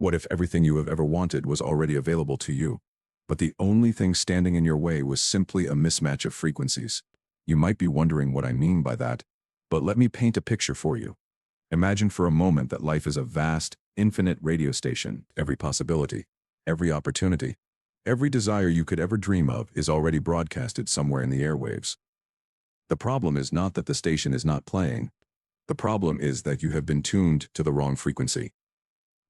What if everything you have ever wanted was already available to you, but the only thing standing in your way was simply a mismatch of frequencies? You might be wondering what I mean by that, but let me paint a picture for you. Imagine for a moment that life is a vast, infinite radio station. Every possibility, every opportunity, every desire you could ever dream of is already broadcasted somewhere in the airwaves. The problem is not that the station is not playing. The problem is that you have been tuned to the wrong frequency.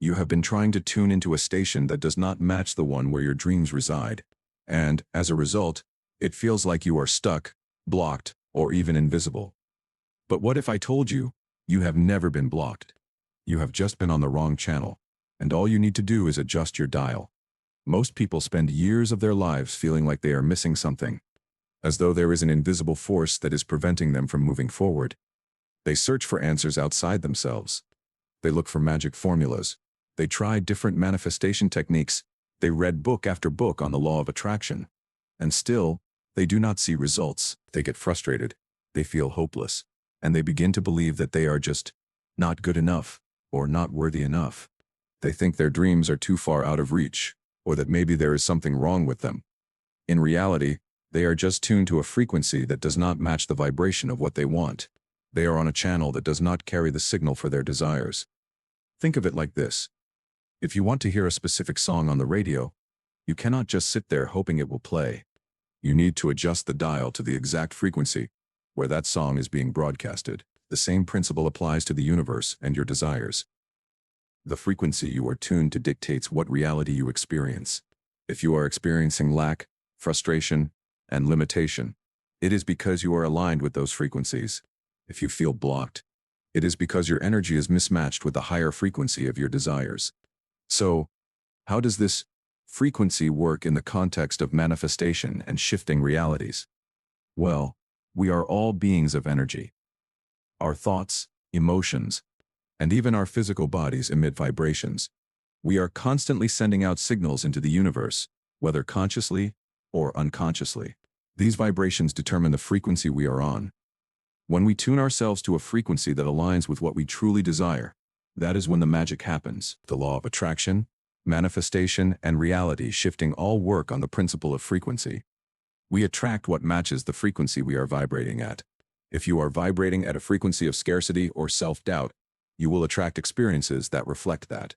You have been trying to tune into a station that does not match the one where your dreams reside, and, as a result, it feels like you are stuck, blocked, or even invisible. But what if I told you, you have never been blocked? You have just been on the wrong channel, and all you need to do is adjust your dial. Most people spend years of their lives feeling like they are missing something, as though there is an invisible force that is preventing them from moving forward. They search for answers outside themselves. They look for magic formulas. They try different manifestation techniques. They read book after book on the law of attraction. And still, they do not see results. They get frustrated. They feel hopeless. And they begin to believe that they are just not good enough or not worthy enough. They think their dreams are too far out of reach, or that maybe there is something wrong with them. In reality, they are just tuned to a frequency that does not match the vibration of what they want. They are on a channel that does not carry the signal for their desires. Think of it like this. If you want to hear a specific song on the radio, you cannot just sit there hoping it will play. You need to adjust the dial to the exact frequency where that song is being broadcasted. The same principle applies to the universe and your desires. The frequency you are tuned to dictates what reality you experience. If you are experiencing lack, frustration, and limitation, it is because you are aligned with those frequencies. If you feel blocked, it is because your energy is mismatched with the higher frequency of your desires. So, how does this frequency work in the context of manifestation and shifting realities? Well, we are all beings of energy. Our thoughts, emotions, and even our physical bodies emit vibrations. We are constantly sending out signals into the universe, whether consciously or unconsciously. These vibrations determine the frequency we are on. When we tune ourselves to a frequency that aligns with what we truly desire, that is when the magic happens. The law of attraction, manifestation, and reality shifting all work on the principle of frequency. We attract what matches the frequency we are vibrating at. If you are vibrating at a frequency of scarcity or self-doubt, you will attract experiences that reflect that.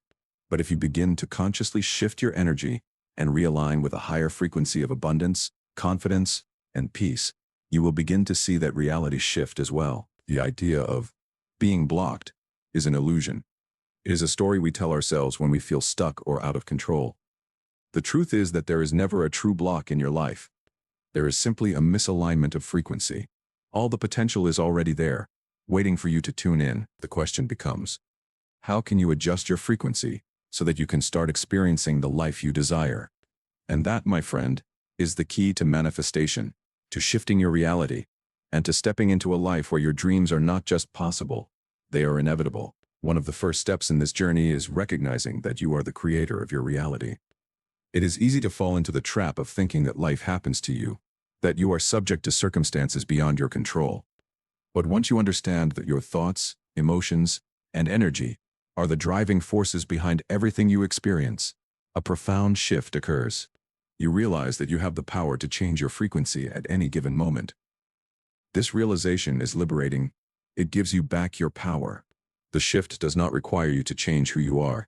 But if you begin to consciously shift your energy and realign with a higher frequency of abundance, confidence, and peace, you will begin to see that reality shift as well. The idea of being blocked is an illusion. It is a story we tell ourselves when we feel stuck or out of control. The truth is that there is never a true block in your life. There is simply a misalignment of frequency. All the potential is already there, waiting for you to tune in. The question becomes, how can you adjust your frequency so that you can start experiencing the life you desire? And that, my friend, is the key to manifestation, to shifting your reality, and to stepping into a life where your dreams are not just possible, they are inevitable. One of the first steps in this journey is recognizing that you are the creator of your reality. It is easy to fall into the trap of thinking that life happens to you, that you are subject to circumstances beyond your control. But once you understand that your thoughts, emotions, and energy are the driving forces behind everything you experience, a profound shift occurs. You realize that you have the power to change your frequency at any given moment. This realization is liberating. It gives you back your power. The shift does not require you to change who you are.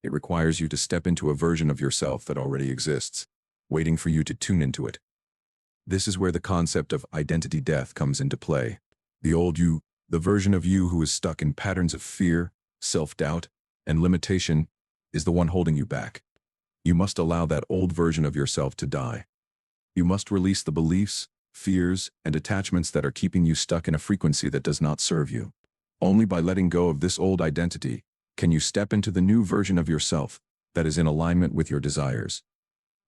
It requires you to step into a version of yourself that already exists, waiting for you to tune into it. This is where the concept of identity death comes into play. The old you, the version of you who is stuck in patterns of fear, self-doubt, and limitation, is the one holding you back. You must allow that old version of yourself to die. You must release the beliefs, fears, and attachments that are keeping you stuck in a frequency that does not serve you. Only by letting go of this old identity can you step into the new version of yourself that is in alignment with your desires.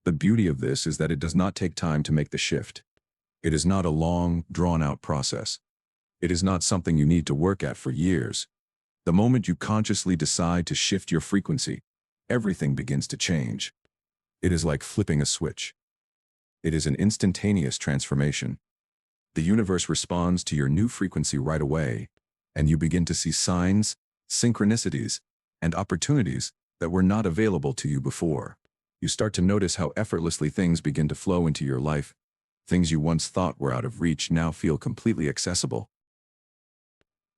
The beauty of this is that it does not take time to make the shift. It is not a long, drawn-out process. It is not something you need to work at for years. The moment you consciously decide to shift your frequency, everything begins to change. It is like flipping a switch. It is an instantaneous transformation. The universe responds to your new frequency right away, and you begin to see signs, synchronicities, and opportunities that were not available to you before. You start to notice how effortlessly things begin to flow into your life. Things you once thought were out of reach now feel completely accessible.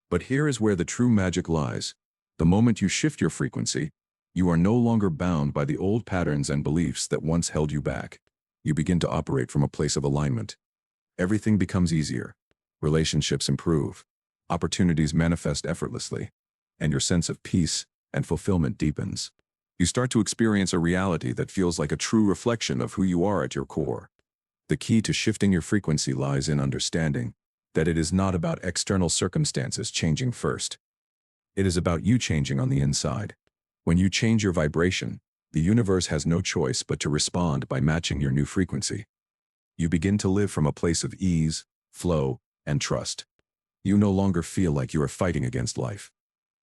But here is where the true magic lies. The moment you shift your frequency, you are no longer bound by the old patterns and beliefs that once held you back. You begin to operate from a place of alignment. Everything becomes easier. Relationships improve. Opportunities manifest effortlessly. And your sense of peace and fulfillment deepens. You start to experience a reality that feels like a true reflection of who you are at your core. The key to shifting your frequency lies in understanding that it is not about external circumstances changing first. It is about you changing on the inside. When you change your vibration, the universe has no choice but to respond by matching your new frequency. You begin to live from a place of ease, flow, and trust. You no longer feel like you are fighting against life.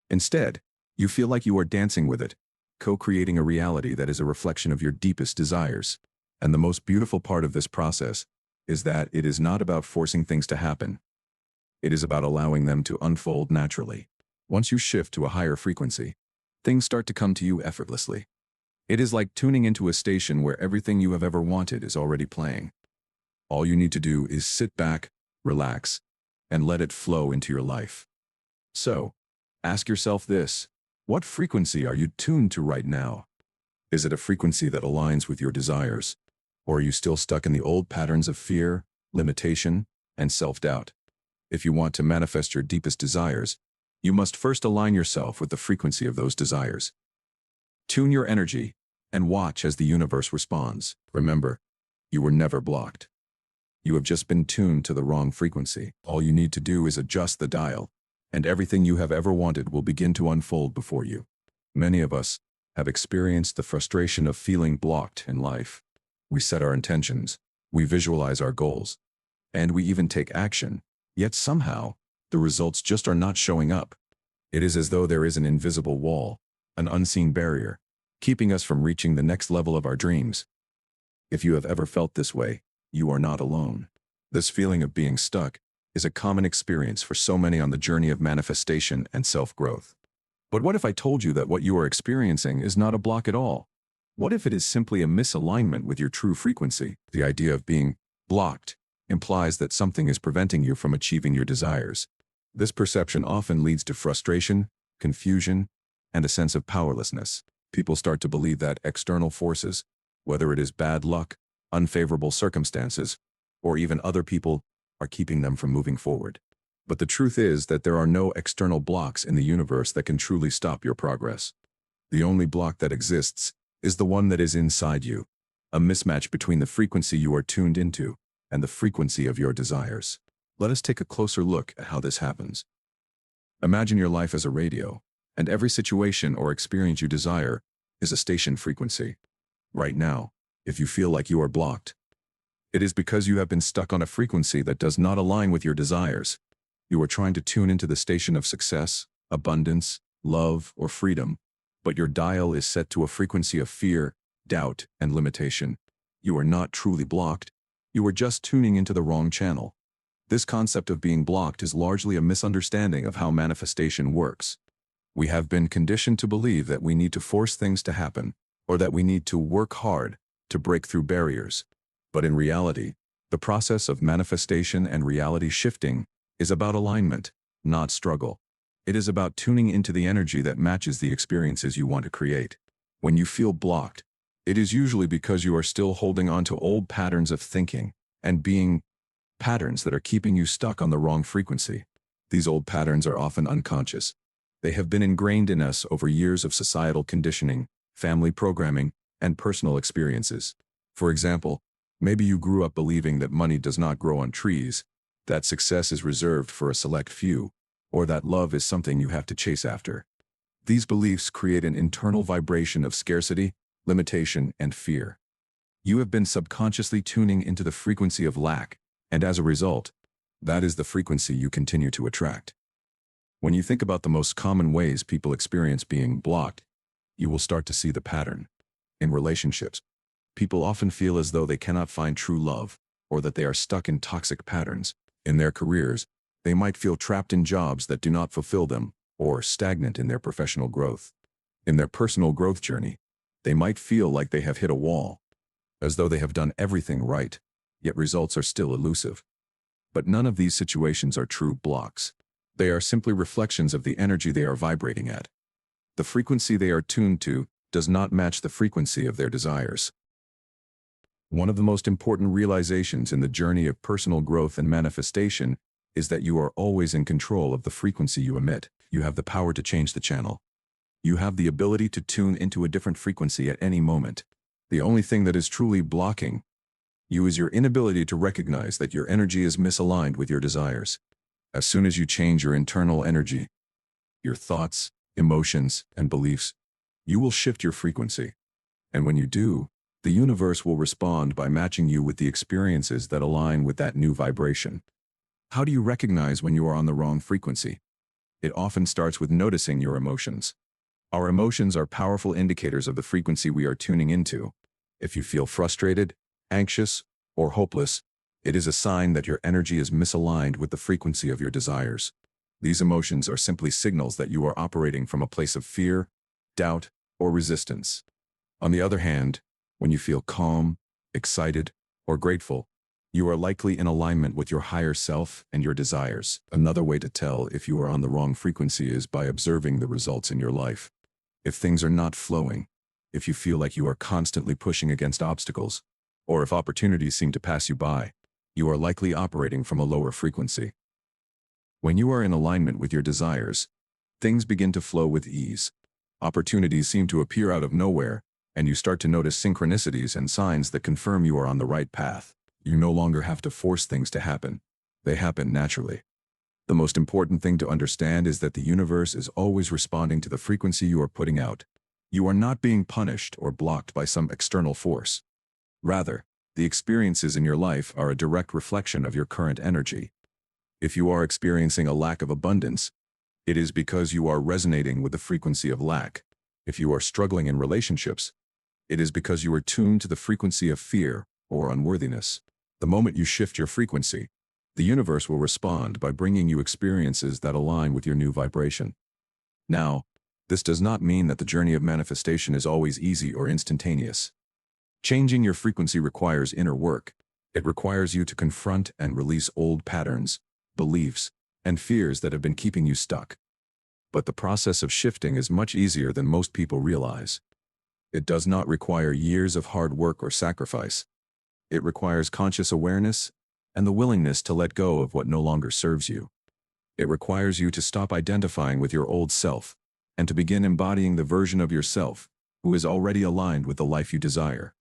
Instead, you feel like you are dancing with it, co-creating a reality that is a reflection of your deepest desires. And the most beautiful part of this process is that it is not about forcing things to happen. It is about allowing them to unfold naturally. Once you shift to a higher frequency, things start to come to you effortlessly. It is like tuning into a station where everything you have ever wanted is already playing. All you need to do is sit back, relax, and let it flow into your life. So, ask yourself this: what frequency are you tuned to right now? Is it a frequency that aligns with your desires? Or are you still stuck in the old patterns of fear, limitation, and self-doubt? If you want to manifest your deepest desires, you must first align yourself with the frequency of those desires. Tune your energy and watch as the universe responds. Remember, you were never blocked. You have just been tuned to the wrong frequency. All you need to do is adjust the dial, and everything you have ever wanted will begin to unfold before you. Many of us have experienced the frustration of feeling blocked in life. We set our intentions, we visualize our goals, and we even take action, yet somehow, the results just are not showing up. It is as though there is an invisible wall, an unseen barrier, keeping us from reaching the next level of our dreams. If you have ever felt this way, you are not alone. This feeling of being stuck is a common experience for so many on the journey of manifestation and self-growth. But what if I told you that what you are experiencing is not a block at all? What if it is simply a misalignment with your true frequency? The idea of being blocked implies that something is preventing you from achieving your desires. This perception often leads to frustration, confusion, and a sense of powerlessness. People start to believe that external forces, whether it is bad luck, unfavorable circumstances, or even other people, are keeping them from moving forward. But the truth is that there are no external blocks in the universe that can truly stop your progress. The only block that exists is the one that is inside you, a mismatch between the frequency you are tuned into and the frequency of your desires. Let us take a closer look at how this happens. Imagine your life as a radio, and every situation or experience you desire is a station frequency. Right now, if you feel like you are blocked, it is because you have been stuck on a frequency that does not align with your desires. You are trying to tune into the station of success, abundance, love, or freedom, but your dial is set to a frequency of fear, doubt, and limitation. You are not truly blocked. You are just tuning into the wrong channel. This concept of being blocked is largely a misunderstanding of how manifestation works. We have been conditioned to believe that we need to force things to happen, or that we need to work hard to break through barriers. But in reality, the process of manifestation and reality shifting is about alignment, not struggle. It is about tuning into the energy that matches the experiences you want to create. When you feel blocked, it is usually because you are still holding on to old patterns of thinking and being, patterns that are keeping you stuck on the wrong frequency. These old patterns are often unconscious. They have been ingrained in us over years of societal conditioning, family programming, and personal experiences. For example, maybe you grew up believing that money does not grow on trees, that success is reserved for a select few, or that love is something you have to chase after. These beliefs create an internal vibration of scarcity, limitation, and fear. You have been subconsciously tuning into the frequency of lack, and as a result, that is the frequency you continue to attract. When you think about the most common ways people experience being blocked, you will start to see the pattern. In relationships, people often feel as though they cannot find true love, or that they are stuck in toxic patterns. In their careers, they might feel trapped in jobs that do not fulfill them, or stagnant in their professional growth. In their personal growth journey, they might feel like they have hit a wall, as though they have done everything right, yet results are still elusive. But none of these situations are true blocks. They are simply reflections of the energy they are vibrating at. The frequency they are tuned to does not match the frequency of their desires. One of the most important realizations in the journey of personal growth and manifestation is that you are always in control of the frequency you emit. You have the power to change the channel. You have the ability to tune into a different frequency at any moment. The only thing that is truly blocking you is your inability to recognize that your energy is misaligned with your desires. As soon as you change your internal energy, your thoughts, emotions, and beliefs, you will shift your frequency. And when you do, the universe will respond by matching you with the experiences that align with that new vibration. How do you recognize when you are on the wrong frequency? It often starts with noticing your emotions. Our emotions are powerful indicators of the frequency we are tuning into. If you feel frustrated, anxious, or hopeless, it is a sign that your energy is misaligned with the frequency of your desires. These emotions are simply signals that you are operating from a place of fear, doubt, or resistance. On the other hand, when you feel calm, excited, or grateful, you are likely in alignment with your higher self and your desires. Another way to tell if you are on the wrong frequency is by observing the results in your life. If things are not flowing, if you feel like you are constantly pushing against obstacles, or if opportunities seem to pass you by, you are likely operating from a lower frequency. When you are in alignment with your desires, things begin to flow with ease. Opportunities seem to appear out of nowhere, and you start to notice synchronicities and signs that confirm you are on the right path. You no longer have to force things to happen. They happen naturally. The most important thing to understand is that the universe is always responding to the frequency you are putting out. You are not being punished or blocked by some external force. Rather, the experiences in your life are a direct reflection of your current energy. If you are experiencing a lack of abundance, it is because you are resonating with the frequency of lack. If you are struggling in relationships, it is because you are tuned to the frequency of fear or unworthiness. The moment you shift your frequency, the universe will respond by bringing you experiences that align with your new vibration. Now, this does not mean that the journey of manifestation is always easy or instantaneous. Changing your frequency requires inner work. It requires you to confront and release old patterns, beliefs, and fears that have been keeping you stuck. But the process of shifting is much easier than most people realize. It does not require years of hard work or sacrifice. It requires conscious awareness and the willingness to let go of what no longer serves you. It requires you to stop identifying with your old self and to begin embodying the version of yourself who is already aligned with the life you desire.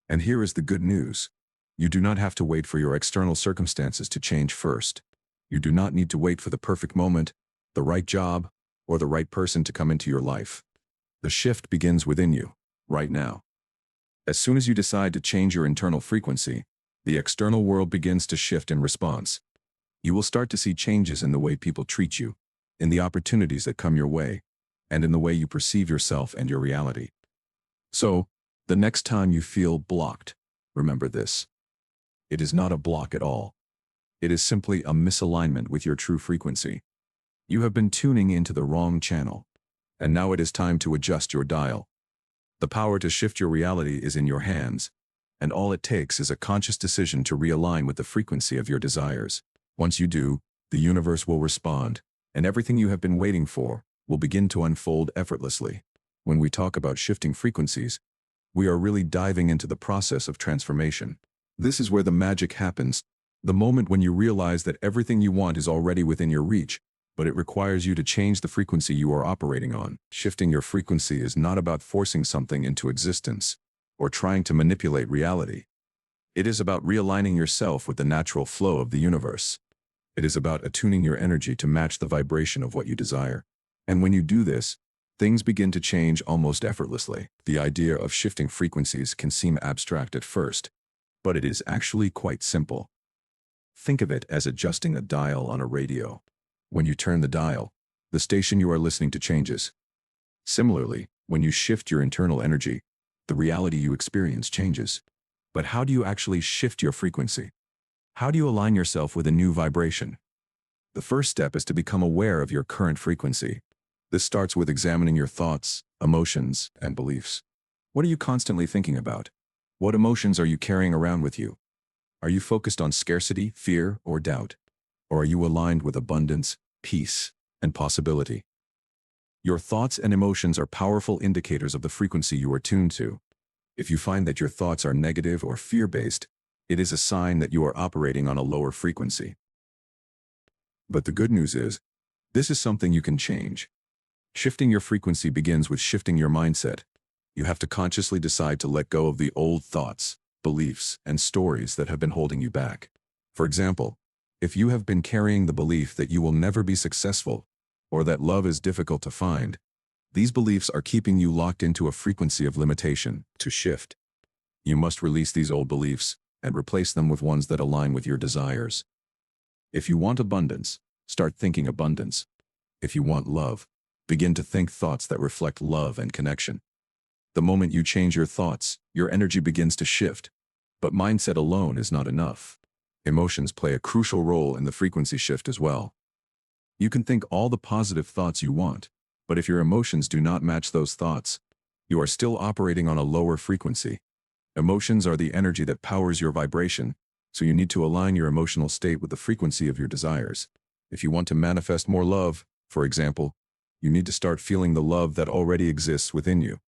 And here is the good news. You do not have to wait for your external circumstances to change first. You do not need to wait for the perfect moment, the right job, or the right person to come into your life. The shift begins within you, right now. As soon as you decide to change your internal frequency, the external world begins to shift in response. You will start to see changes in the way people treat you, in the opportunities that come your way, and in the way you perceive yourself and your reality. So, the next time you feel blocked, remember this. It is not a block at all. It is simply a misalignment with your true frequency. You have been tuning into the wrong channel, and now it is time to adjust your dial. The power to shift your reality is in your hands, and all it takes is a conscious decision to realign with the frequency of your desires. Once you do, the universe will respond, and everything you have been waiting for will begin to unfold effortlessly. When we talk about shifting frequencies, we are really diving into the process of transformation. This is where the magic happens, the moment when you realize that everything you want is already within your reach, but it requires you to change the frequency you are operating on. Shifting your frequency is not about forcing something into existence or trying to manipulate reality. It is about realigning yourself with the natural flow of the universe. It is about attuning your energy to match the vibration of what you desire. And when you do this, things begin to change almost effortlessly. The idea of shifting frequencies can seem abstract at first, but it is actually quite simple. Think of it as adjusting a dial on a radio. When you turn the dial, the station you are listening to changes. Similarly, when you shift your internal energy, the reality you experience changes. But how do you actually shift your frequency? How do you align yourself with a new vibration? The first step is to become aware of your current frequency. This starts with examining your thoughts, emotions, and beliefs. What are you constantly thinking about? What emotions are you carrying around with you? Are you focused on scarcity, fear, or doubt? Or are you aligned with abundance, peace, and possibility? Your thoughts and emotions are powerful indicators of the frequency you are tuned to. If you find that your thoughts are negative or fear-based, it is a sign that you are operating on a lower frequency. But the good news is, this is something you can change. Shifting your frequency begins with shifting your mindset. You have to consciously decide to let go of the old thoughts, beliefs, and stories that have been holding you back. For example, if you have been carrying the belief that you will never be successful, or that love is difficult to find, these beliefs are keeping you locked into a frequency of limitation. To shift, you must release these old beliefs and replace them with ones that align with your desires. If you want abundance, start thinking abundance. If you want love, begin to think thoughts that reflect love and connection. The moment you change your thoughts, your energy begins to shift. But mindset alone is not enough. Emotions play a crucial role in the frequency shift as well. You can think all the positive thoughts you want, but if your emotions do not match those thoughts, you are still operating on a lower frequency. Emotions are the energy that powers your vibration, so you need to align your emotional state with the frequency of your desires. If you want to manifest more love, for example, you need to start feeling the love that already exists within you.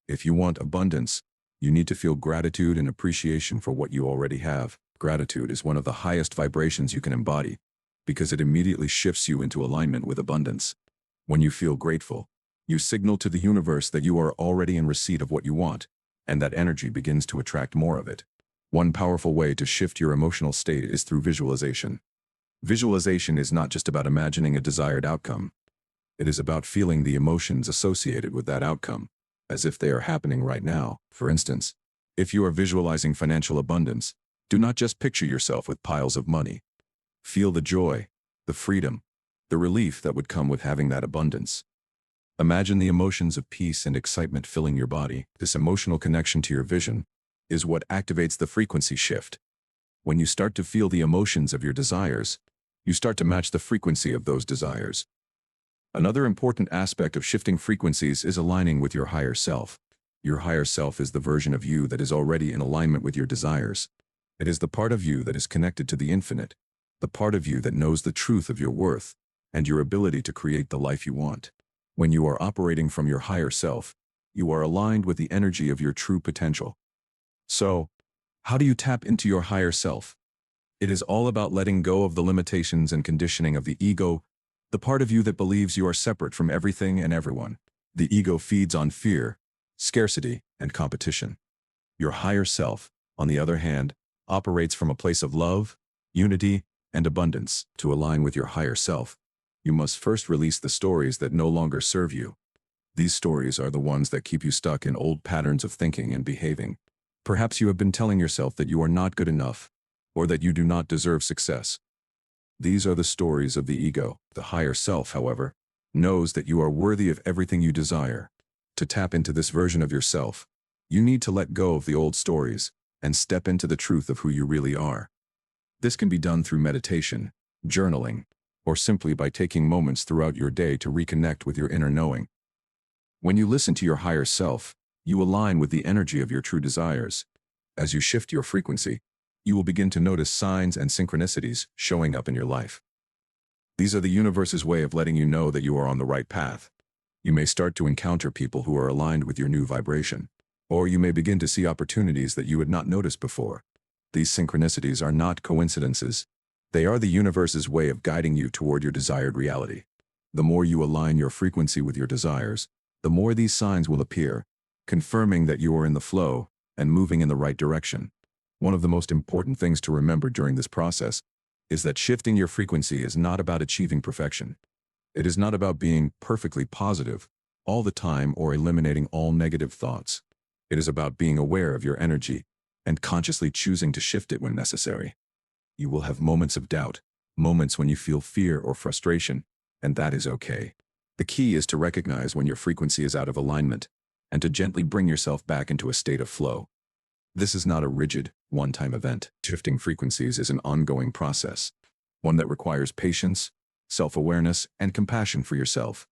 If you want abundance, you need to feel gratitude and appreciation for what you already have. Gratitude is one of the highest vibrations you can embody, because it immediately shifts you into alignment with abundance. When you feel grateful, you signal to the universe that you are already in receipt of what you want, and that energy begins to attract more of it. One powerful way to shift your emotional state is through visualization. Visualization is not just about imagining a desired outcome. It is about feeling the emotions associated with that outcome, as if they are happening right now. For instance, if you are visualizing financial abundance, do not just picture yourself with piles of money. Feel the joy, the freedom, the relief that would come with having that abundance. Imagine the emotions of peace and excitement filling your body. This emotional connection to your vision is what activates the frequency shift. When you start to feel the emotions of your desires, you start to match the frequency of those desires. Another important aspect of shifting frequencies is aligning with your higher self. Your higher self is the version of you that is already in alignment with your desires. It is the part of you that is connected to the infinite, the part of you that knows the truth of your worth and your ability to create the life you want. When you are operating from your higher self, you are aligned with the energy of your true potential. So, how do you tap into your higher self? It is all about letting go of the limitations and conditioning of the ego, the part of you that believes you are separate from everything and everyone. The ego feeds on fear, scarcity, and competition. Your higher self, on the other hand, operates from a place of love, unity, and abundance. To align with your higher self, you must first release the stories that no longer serve you. These stories are the ones that keep you stuck in old patterns of thinking and behaving. Perhaps you have been telling yourself that you are not good enough, or that you do not deserve success. These are the stories of the ego. The higher self, however, knows that you are worthy of everything you desire. To tap into this version of yourself, you need to let go of the old stories and step into the truth of who you really are. This can be done through meditation, journaling, or simply by taking moments throughout your day to reconnect with your inner knowing. When you listen to your higher self, you align with the energy of your true desires. As you shift your frequency, you will begin to notice signs and synchronicities showing up in your life. These are the universe's way of letting you know that you are on the right path. You may start to encounter people who are aligned with your new vibration, or you may begin to see opportunities that you had not noticed before. These synchronicities are not coincidences. They are the universe's way of guiding you toward your desired reality. The more you align your frequency with your desires, the more these signs will appear, confirming that you are in the flow and moving in the right direction. One of the most important things to remember during this process is that shifting your frequency is not about achieving perfection. It is not about being perfectly positive all the time or eliminating all negative thoughts. It is about being aware of your energy and consciously choosing to shift it when necessary. You will have moments of doubt, moments when you feel fear or frustration, and that is okay. The key is to recognize when your frequency is out of alignment and to gently bring yourself back into a state of flow. This is not a rigid, one-time event. Shifting frequencies is an ongoing process, one that requires patience, self-awareness, and compassion for yourself.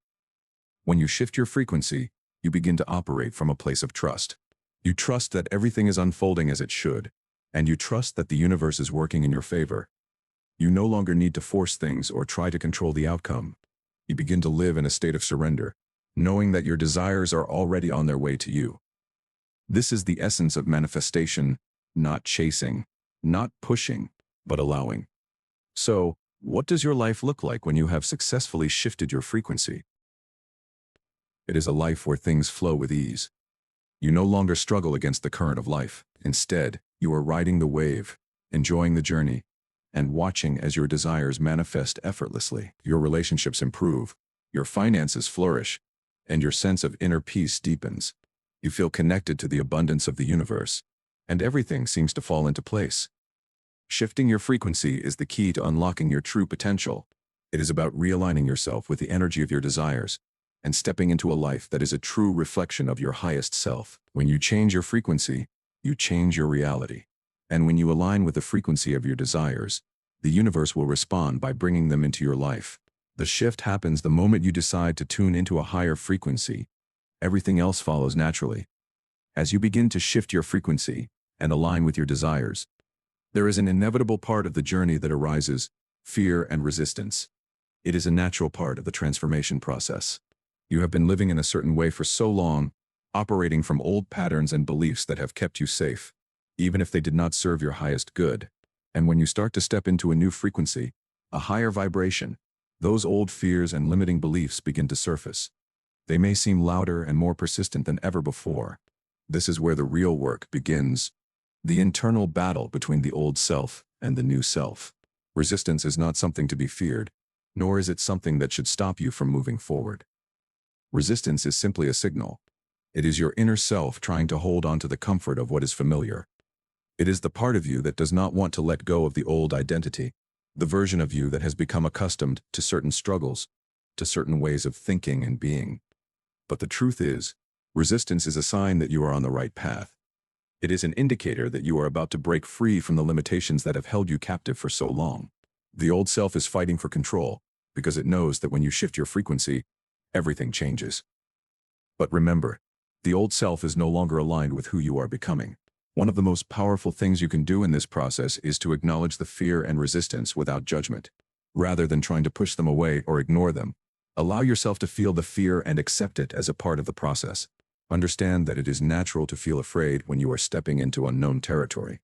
When you shift your frequency, you begin to operate from a place of trust. You trust that everything is unfolding as it should, and you trust that the universe is working in your favor. You no longer need to force things or try to control the outcome. You begin to live in a state of surrender, knowing that your desires are already on their way to you. This is the essence of manifestation, not chasing, not pushing, but allowing. So, what does your life look like when you have successfully shifted your frequency? It is a life where things flow with ease. You no longer struggle against the current of life. Instead, you are riding the wave, enjoying the journey, and watching as your desires manifest effortlessly. Your relationships improve, your finances flourish, and your sense of inner peace deepens. You feel connected to the abundance of the universe, and everything seems to fall into place. Shifting your frequency is the key to unlocking your true potential. It is about realigning yourself with the energy of your desires and stepping into a life that is a true reflection of your highest self. When you change your frequency, you change your reality. And when you align with the frequency of your desires, the universe will respond by bringing them into your life. The shift happens the moment you decide to tune into a higher frequency. Everything else follows naturally. As you begin to shift your frequency and align with your desires, there is an inevitable part of the journey that arises: fear and resistance. It is a natural part of the transformation process. You have been living in a certain way for so long, operating from old patterns and beliefs that have kept you safe, even if they did not serve your highest good. And when you start to step into a new frequency, a higher vibration, those old fears and limiting beliefs begin to surface. They may seem louder and more persistent than ever before. This is where the real work begins. The internal battle between the old self and the new self. Resistance is not something to be feared, nor is it something that should stop you from moving forward. Resistance is simply a signal. It is your inner self trying to hold on to the comfort of what is familiar. It is the part of you that does not want to let go of the old identity, the version of you that has become accustomed to certain struggles, to certain ways of thinking and being. But the truth is, resistance is a sign that you are on the right path. It is an indicator that you are about to break free from the limitations that have held you captive for so long. The old self is fighting for control, because it knows that when you shift your frequency, everything changes. But remember, the old self is no longer aligned with who you are becoming. One of the most powerful things you can do in this process is to acknowledge the fear and resistance without judgment. Rather than trying to push them away or ignore them, allow yourself to feel the fear and accept it as a part of the process. Understand that it is natural to feel afraid when you are stepping into unknown territory.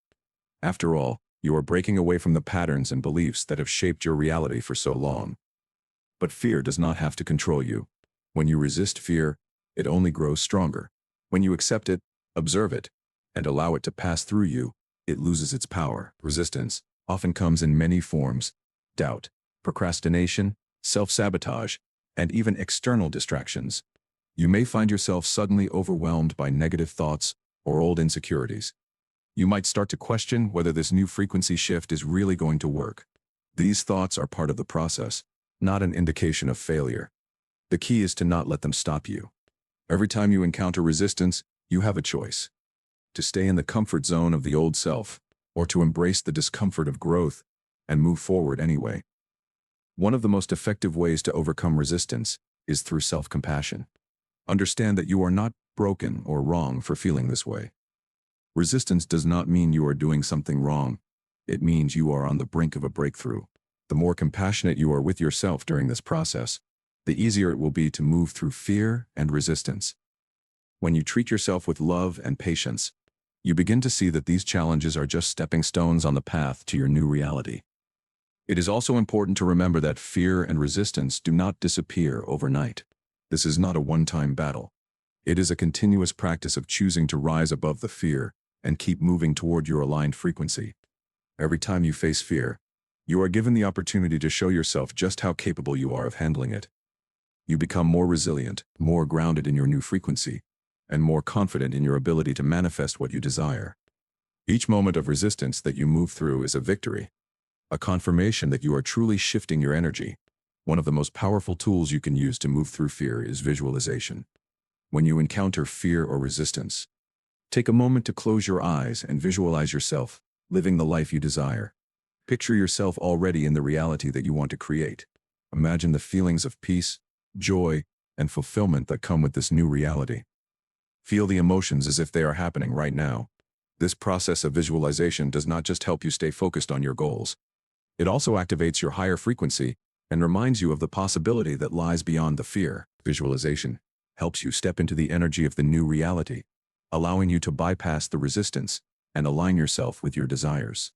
After all, you are breaking away from the patterns and beliefs that have shaped your reality for so long. But fear does not have to control you. When you resist fear, it only grows stronger. When you accept it, observe it, and allow it to pass through you, it loses its power. Resistance often comes in many forms: doubt, procrastination, self-sabotage, and even external distractions. You may find yourself suddenly overwhelmed by negative thoughts or old insecurities. You might start to question whether this new frequency shift is really going to work. These thoughts are part of the process, not an indication of failure. The key is to not let them stop you. Every time you encounter resistance, you have a choice: to stay in the comfort zone of the old self, or to embrace the discomfort of growth and move forward anyway. One of the most effective ways to overcome resistance is through self-compassion. Understand that you are not broken or wrong for feeling this way. Resistance does not mean you are doing something wrong. It means you are on the brink of a breakthrough. The more compassionate you are with yourself during this process, the easier it will be to move through fear and resistance. When you treat yourself with love and patience, you begin to see that these challenges are just stepping stones on the path to your new reality. It is also important to remember that fear and resistance do not disappear overnight. This is not a one-time battle. It is a continuous practice of choosing to rise above the fear and keep moving toward your aligned frequency. Every time you face fear, you are given the opportunity to show yourself just how capable you are of handling it. You become more resilient, more grounded in your new frequency, and more confident in your ability to manifest what you desire. Each moment of resistance that you move through is a victory, a confirmation that you are truly shifting your energy. One of the most powerful tools you can use to move through fear is visualization. When you encounter fear or resistance, take a moment to close your eyes and visualize yourself living the life you desire. Picture yourself already in the reality that you want to create. Imagine the feelings of peace, joy, and fulfillment that come with this new reality. Feel the emotions as if they are happening right now. This process of visualization does not just help you stay focused on your goals. It also activates your higher frequency and reminds you of the possibility that lies beyond the fear. Visualization helps you step into the energy of the new reality, allowing you to bypass the resistance and align yourself with your desires.